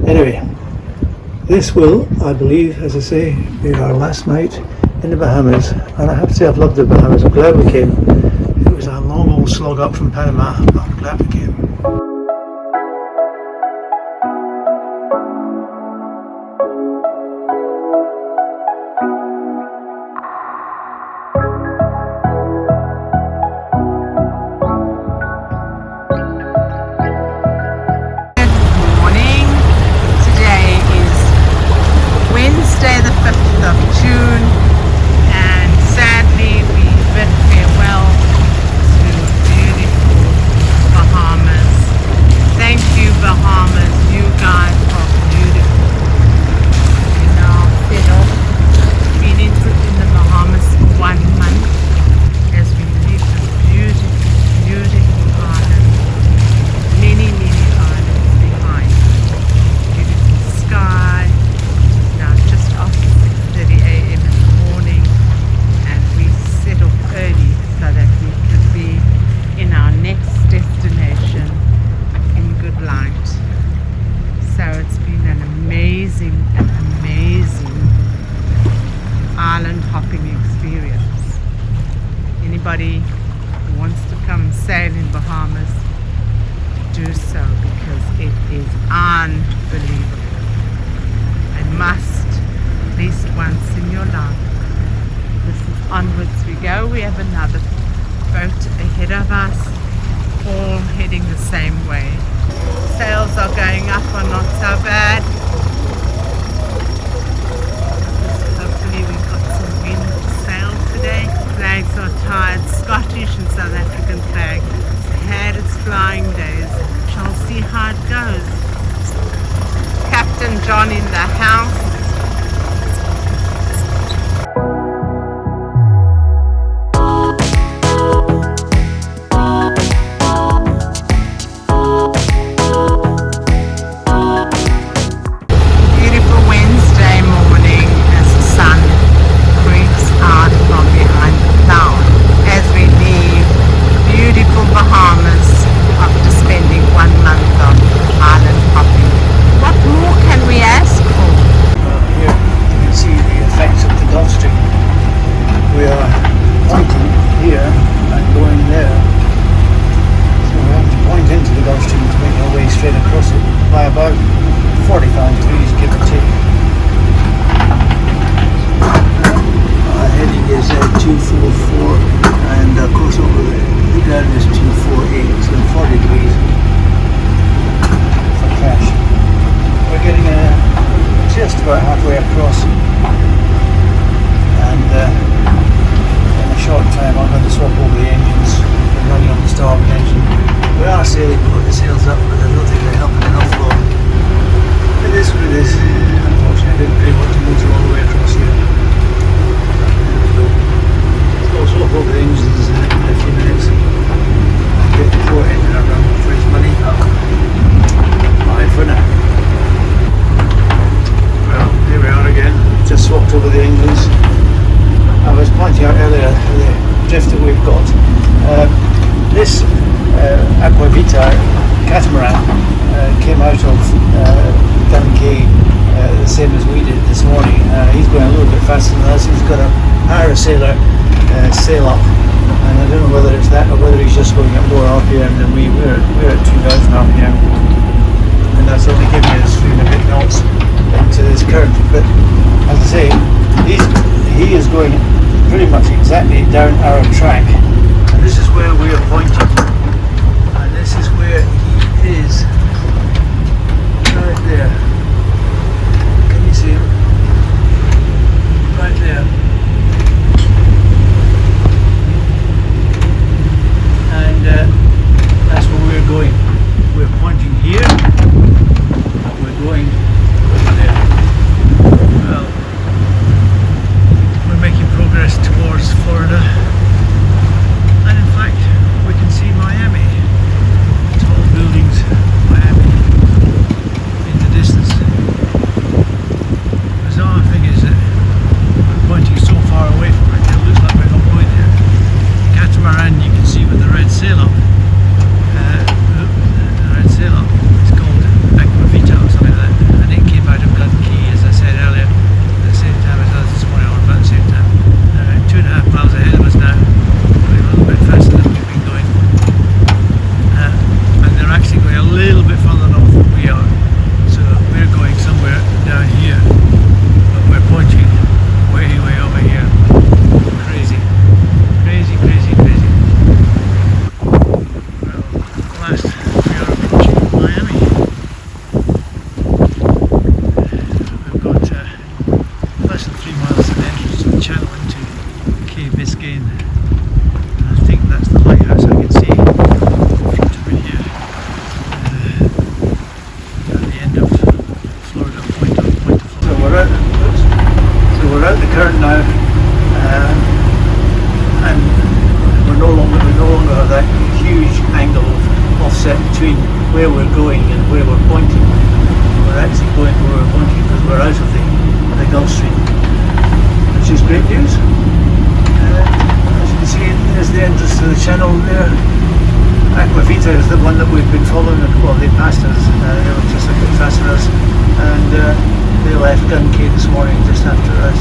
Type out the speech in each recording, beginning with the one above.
Anyway, this will, I believe, as I say, be our last night in the Bahamas. And I have to say I've loved the Bahamas. I'm glad we came. It was a long old slog up from Panama, but I'm glad we came. Wednesday the 5th of June, and sadly we bid farewell to beautiful Bahamas. Thank you, Bahamas, you guys are beautiful. You know, been in the Bahamas for 1 month as we leave this beautiful, beautiful island, many islands behind. Beautiful sky. Now just after 6:30 a.m. in the morning, and we set off early so that we could be in our next destination in good light. So it's been an amazing island hopping experience. Anybody who wants to come sail in Bahamas, do so, because it is unbelievable. Must at least once in your life. This is onwards we go. We have another boat ahead of us, all heading the same way. Sails are going up, are not so bad. Hopefully we got some wind to sail today. Flags are tied, Scottish and South African flag. It's had its flying days. Shall see how it goes. Captain John in the house. Beautiful Wednesday morning as the sun creeps out from behind the cloud as we leave beautiful Bahamas after spending 1 month of island hopping. What more can we ask for? Here you can see the effects of the Gulf Stream. We are pointing here and going there. So we have to point into the Gulf Stream to make our way straight across it by about 45 degrees, give or take. Our heading is 244, and of course over the ground is 248, so 40 degrees for crash. We're getting just about halfway across, and in a short time I'm going to swap over the engines. We're running on the starboard engine. We are sailing with the sails up, but I don't think they're helping enough long. It is what it is. Unfortunately, I didn't really want to motor all the way across here. So I'll swap over the engines in a few minutes. Get the port engine around for his money. Bye for now. Well, here we are again. Just swapped over the engines. I was pointing out earlier the drift that we've got. This Aquavita catamaran came out of Dunkey the same as we did this morning. He's going a little bit faster than us. He's got a higher sail up, and I don't know whether it's that or whether he's just going at more RPM than we. We're at 2,000 RPM, and that's only giving us 3 and a bit knots into this current. But as I say, he is going pretty much exactly down our track, and this is where we are pointing, and this is where he is, right there. Can you see him? Right there. And that's where we're going. We're pointing here, but we're going over there. Well, we're making progress towards Florida. the one that we've been following. Well, they passed us. They were just a bit faster than us, and they left Gun Cay this morning just after us.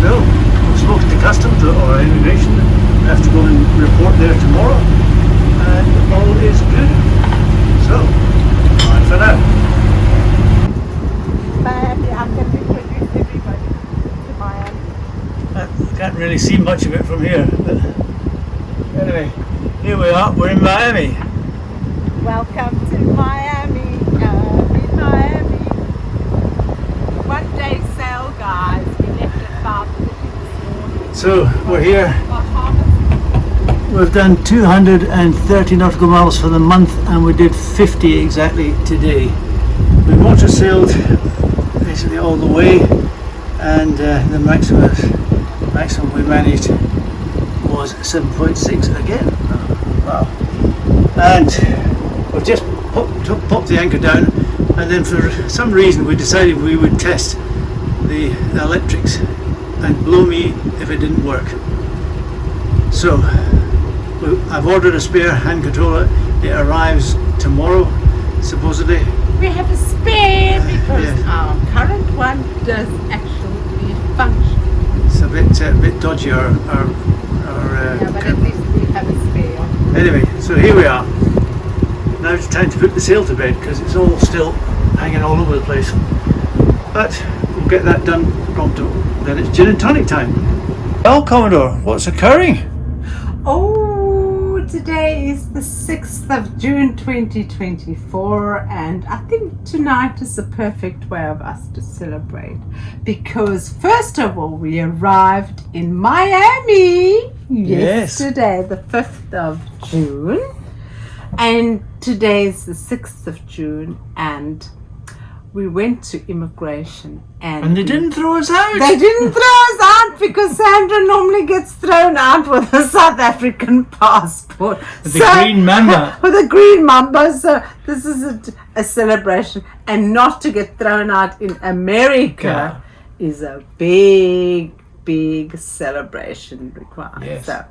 So we've spoken to customs or immigration. We have to go and report there tomorrow, and all is good. So bye for now. Miami, I'm going to introduce everybody to Miami. I can't really see much of it from here, but anyway, here we are. We're in Miami. Welcome to Miami. In Miami. 1 day sail, guys. We left at 5:30 this morning. So we're here. Bahamas. We've done 230 nautical miles for the month, and we did 50 exactly today. We motor sailed basically all the way, and the maximum we managed was 7.6 again. Wow. And we've just popped the anchor down, and then for some reason we decided we would test the electrics and blow me if it didn't work. So I've ordered a spare hand controller. It arrives tomorrow, supposedly. We have a spare because Yes. our current one does actually function. It's a bit dodgy. Yeah, but at least we have a spare. Anyway, so here we are. Now it's time to put the sail to bed because it's all still hanging all over the place. But we'll get that done pronto. Then it's gin and tonic time. Well, Commodore, what's occurring? Oh, today is the 6th of June 2024, and I think tonight is the perfect way of us to celebrate because first of all we arrived in Miami yesterday, the 5th of June, and today is the 6th of June, and we went to immigration And they didn't throw us out. they didn't throw us out because Sandra normally gets thrown out with a South African passport. With the green mamba. With a green mamba. So this is a celebration. And not to get thrown out in America is a big, big celebration required. Yes. So,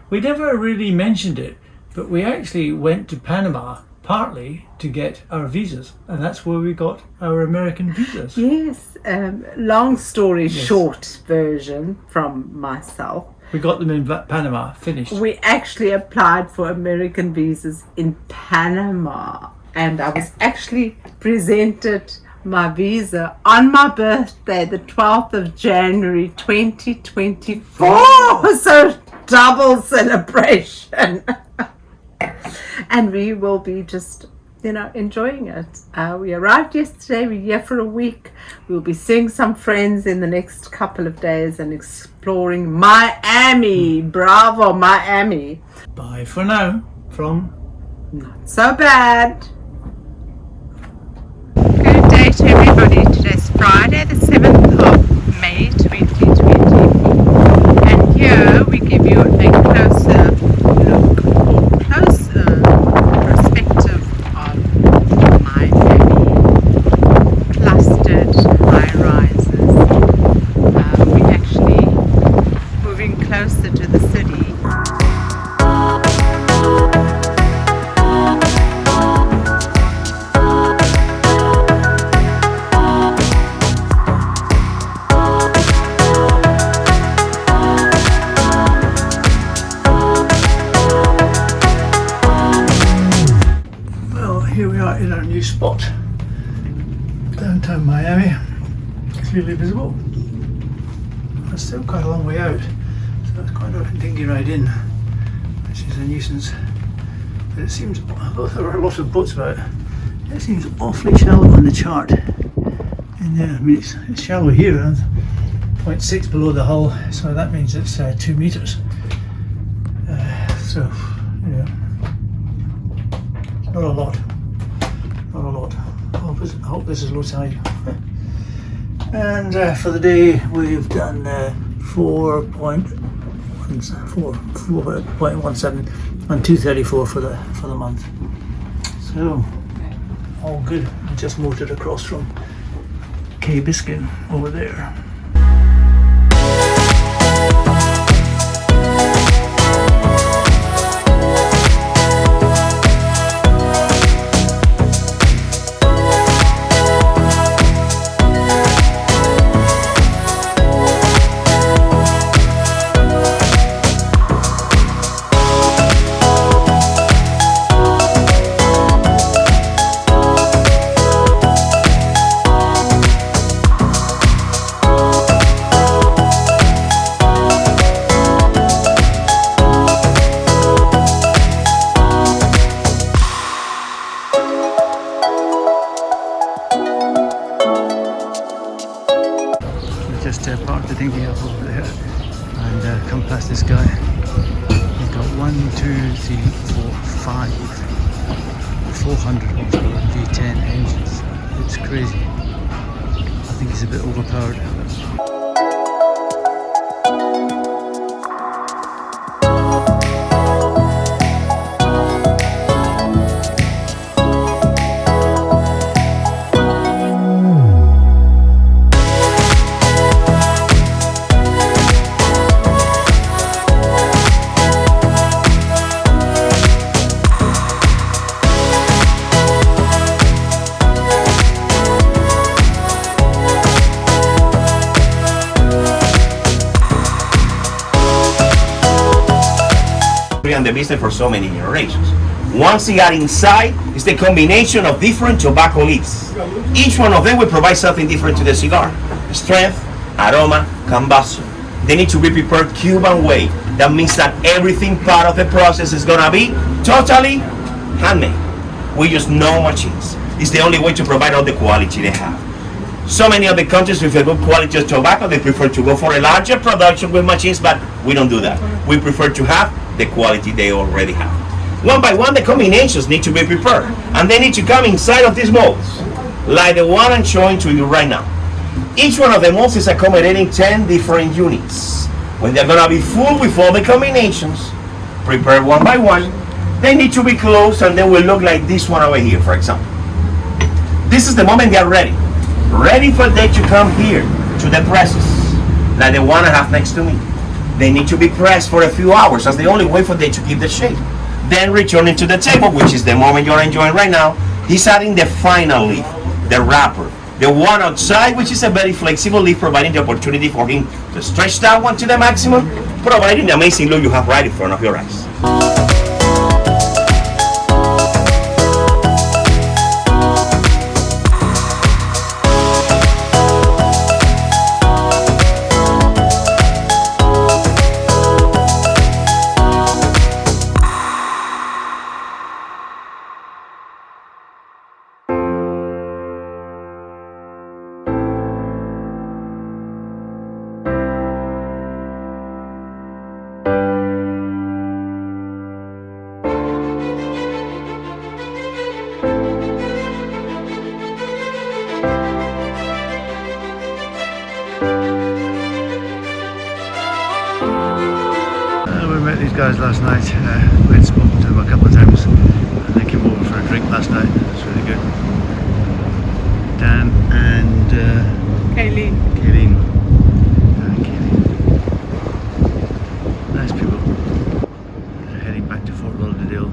We never really mentioned it, but we actually went to Panama partly to get our visas, and that's where we got our American visas. yes, long story short version from myself. We got them in Panama, finished. We actually applied for American visas in Panama, and I was actually presented my visa on my birthday, the 12th of January 2024. Oh. So double celebration. And we will be just, enjoying it. We arrived yesterday. We're here for a week. We'll be seeing some friends in the next couple of days and exploring Miami. Bravo, Miami. Bye for now from Not so bad. Good day to everybody. Today's Friday, the 7th of May 2024. And here we give you a closer look, or closer perspective of Miami. Clustered high rises. We're actually moving closer to the city. here we are in our new spot, downtown Miami, clearly visible. It's still quite a long way out, so it's quite a dingy ride in, which is a nuisance. But it seems, although there are a lot of boats about, it seems awfully shallow on the chart in there. I mean, it's shallow here, 0.6 below the hull, so that means it's 2 meters. So, you know, not a lot. Not a lot. I hope this is low tide. And for the day we've done 4.17 and 234 for the month. So all good. We just motored across from Key Biscayne over there. thinking of over there, and come past this guy. He's got 1, 2, 3, 4, 5, 400 horsepower V10 engines. It's crazy. I think he's a bit overpowered. In the business for so many generations. One cigar inside is the combination of different tobacco leaves. Each one of them will provide something different to the cigar. Strength, aroma, combustion. They need to be prepared Cuban way. That means that everything part of the process is gonna be totally handmade. We use no machines. It's the only way to provide all the quality they have. So many of the countries with a good quality of tobacco, they prefer to go for a larger production with machines, but we don't do that. We prefer to have the quality they already have. One by one, the combinations need to be prepared, and they need to come inside of these molds, like the one I'm showing to you right now. Each one of the molds is accommodating 10 different units. When they're gonna be full with all the combinations, prepared one by one, they need to be closed, and they will look like this one over here, for example. This is the moment they are ready for them to come here to the presses, like the one I have next to me. They need to be pressed for a few hours. That's the only way for them to keep the shape. Then returning to the table, which is the moment you're enjoying right now. He's adding the final leaf, the wrapper, the one outside, which is a very flexible leaf, providing the opportunity for him to stretch that one to the maximum, providing the amazing look you have right in front of your eyes. We met these guys last night. We had spoken to them a couple of times, and they came over for a drink last night. It was really good. Dan and Kayleen. Kayleen. Nice people. They're heading back to Fort Lauderdale.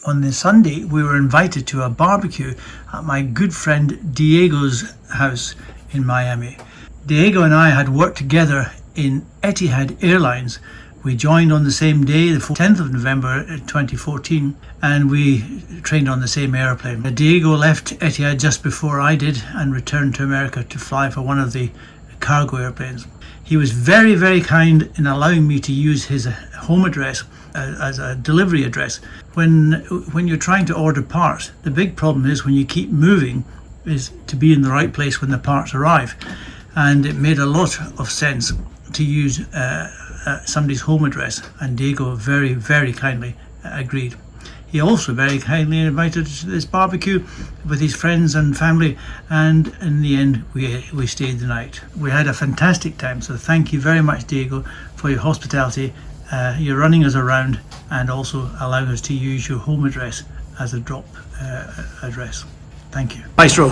On the Sunday, we were invited to a barbecue at my good friend Diego's house in Miami. Diego and I had worked together in Etihad Airlines. We joined on the same day, the 10th of November 2014, and we trained on the same airplane. Diego left Etihad just before I did and returned to America to fly for one of the cargo airplanes. He was very, very kind in allowing me to use his home address as a delivery address. When you're trying to order parts, the big problem is when you keep moving is to be in the right place when the parts arrive. And it made a lot of sense to use somebody's home address, and Diego very, very kindly agreed. He also very kindly invited us to this barbecue with his friends and family, and in the end we stayed the night. We had a fantastic time, so thank you very much, Diego, for your hospitality. You're running us around and also allowing us to use your home address as a drop address. Thank you. Maestro,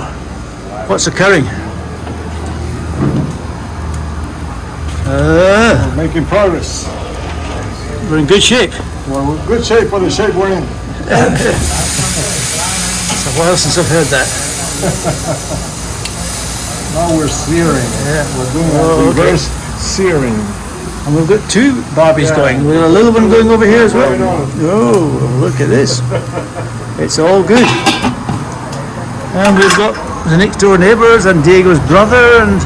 what's occurring? We're making progress. We're in good shape. We're in good shape for the shape we're in. It's a while since I've heard that. Now we're searing. Yeah. We're doing a reverse searing. And we've got two Barbies going. We've got a little one going over here as well. Oh, look at this. It's all good. And we've got the next door neighbours and Diego's brother and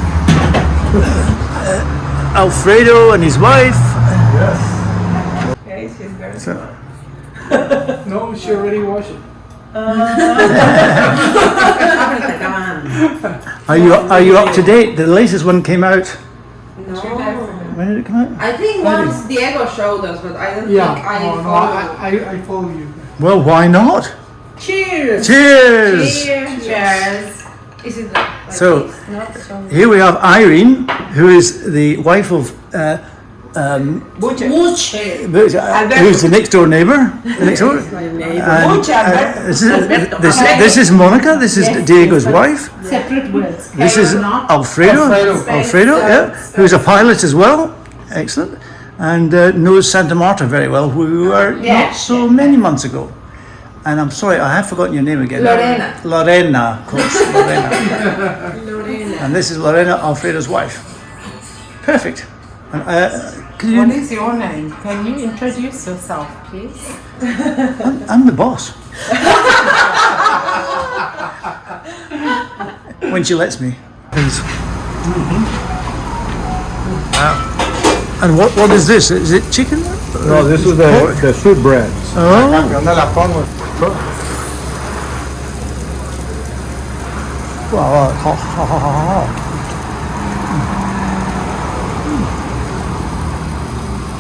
Alfredo and his wife. Yes. Okay, she's very So, No, she already washed it. Are you up to date? The latest one came out. No. When did it come out? I think once Diego showed us, but I don't think I followed. I follow you. Well, why not? Cheers! Cheers! Cheers! Is it like So, this? Not so Here we have Irene, who is the wife of Mucho. who's the next door neighbour. Next door. And, this is Monica. This is Diego's wife. Separate words. This is Alfredo. Yeah, who's a pilot as well. Excellent. And knows Santa Marta very well, who we were not so many months ago. And I'm sorry, I have forgotten your name again. Lorena. Lorena, of course. Lorena. Lorena. And this is Lorena, Alfredo's wife. Perfect. And, What is your name? Can you introduce yourself, please? I'm the boss. When she lets me. And what is this? Is it chicken? No, this is the sweet bread. Oh. Wow.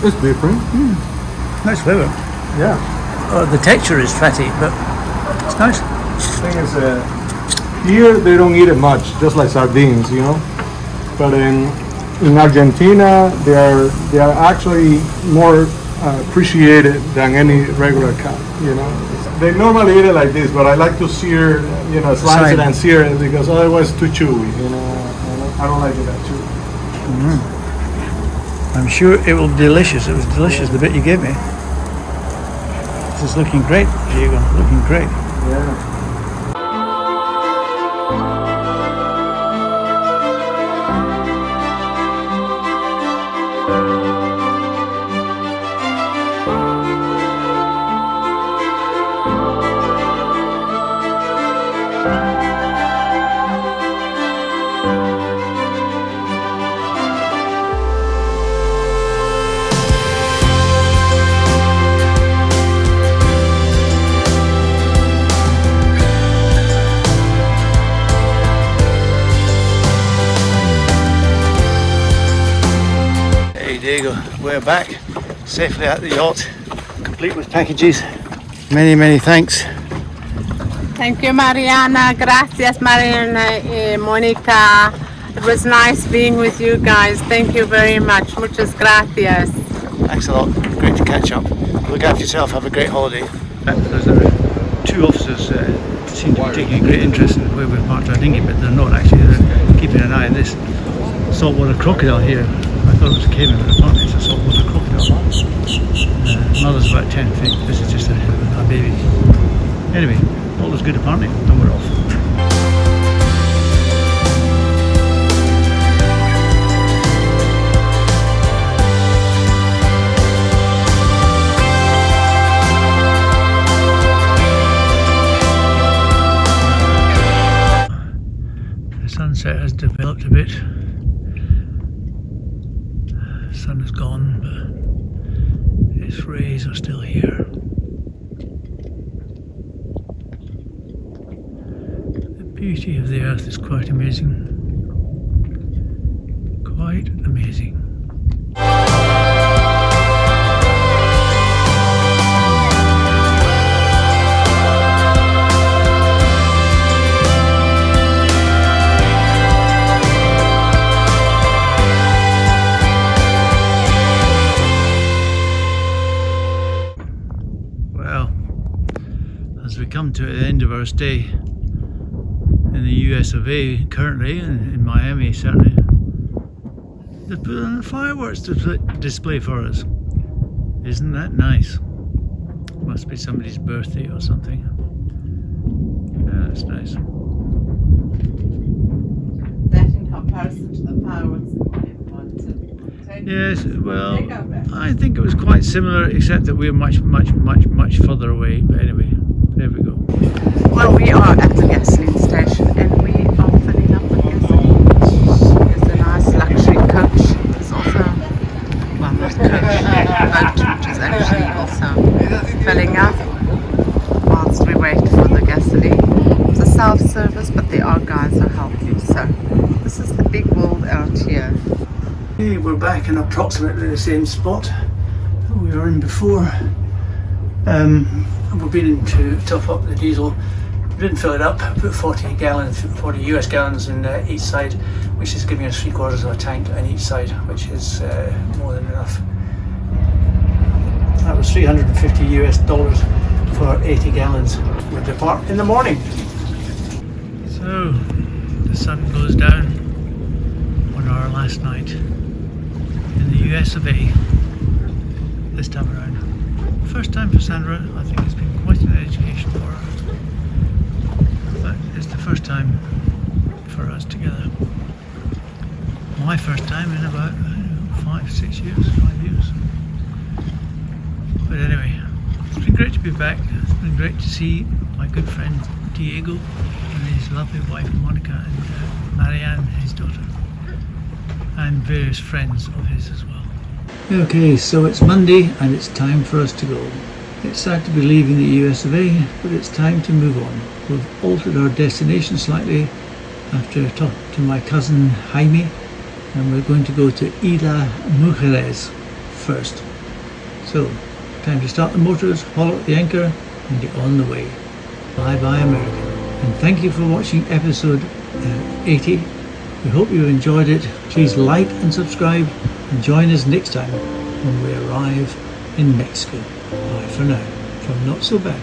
It's different. Nice flavour. Yeah. The texture is fatty, but it's nice. The thing is, here they don't eat it much, just like sardines, you know. But in Argentina, they are actually more appreciated than any regular cut, you know. They normally eat it like this, but I like to sear, you know, slice it and sear it because otherwise it's too chewy, you know. I don't like it that chewy. I'm sure it will be delicious. It was delicious, the bit you gave me. This is looking great, Diego. Looking great. Yeah. Diego, we're back safely at the yacht, complete with packages. Many thanks. Thank you, Mariana. Gracias, Mariana, Monica. It was nice being with you guys. Thank you very much. Muchas gracias. Thanks a lot. Great to catch up. Look after yourself. Have a great holiday. There's two officers seem to be taking a great interest in where we've parked our dinghy, but they're not actually. They're keeping an eye on this saltwater crocodile here. I thought it was a caiman, but apparently it's a saltwater crocodile. Mother's about 10 feet. This is just a baby. Anyway, all is good apparently, and we're off. The sunset has developed a bit. The sun is gone, but its rays are still here. The beauty of the earth is quite amazing. Quite amazing. As we come to the end of our stay in the US of A currently, and in Miami certainly, they put on a fireworks display for us. Isn't that nice? Must be somebody's birthday or something. Yeah, that's nice. That in comparison to the fireworks in Miami. Yes, well, I think it was quite similar, except that we're much further away. But anyway, there we go. Well, we are at the gasoline station and we are filling up with gasoline. There's a nice luxury coach. There's also, well, not coach, which is actually also filling up whilst we wait for the gasoline. The self-service, but there are guys who help you. So this is the big world out here. Okay, we're back in approximately the same spot that we were in before. We've been in to top up the diesel. We didn't fill it up. I put 40 US gallons in each side, which is giving us 3/4 of a tank on each side, which is more than enough. That was $350 US for 80 gallons. We'll depart in the morning. So the sun goes down on our last night in the US of A. This time around. First time for Sandra. I think it's been quite an education for her. But it's the first time for us together. My first time in about 5 years. But anyway, it's been great to be back. It's been great to see my good friend Diego and his lovely wife Monica and Marianne, his daughter, and various friends of his as well. Okay, so it's Monday and it's time for us to go. It's sad to be leaving the US of A, but it's time to move on. We've altered our destination slightly after talking to my cousin Jaime, and we're going to go to Isla Mujeres first. So, time to start the motors, haul out the anchor, and get on the way. Bye bye America. And thank you for watching episode 80. We hope you enjoyed it. Please like and subscribe, and join us next time when we arrive in Mexico. Bye for now, from Not So Bad.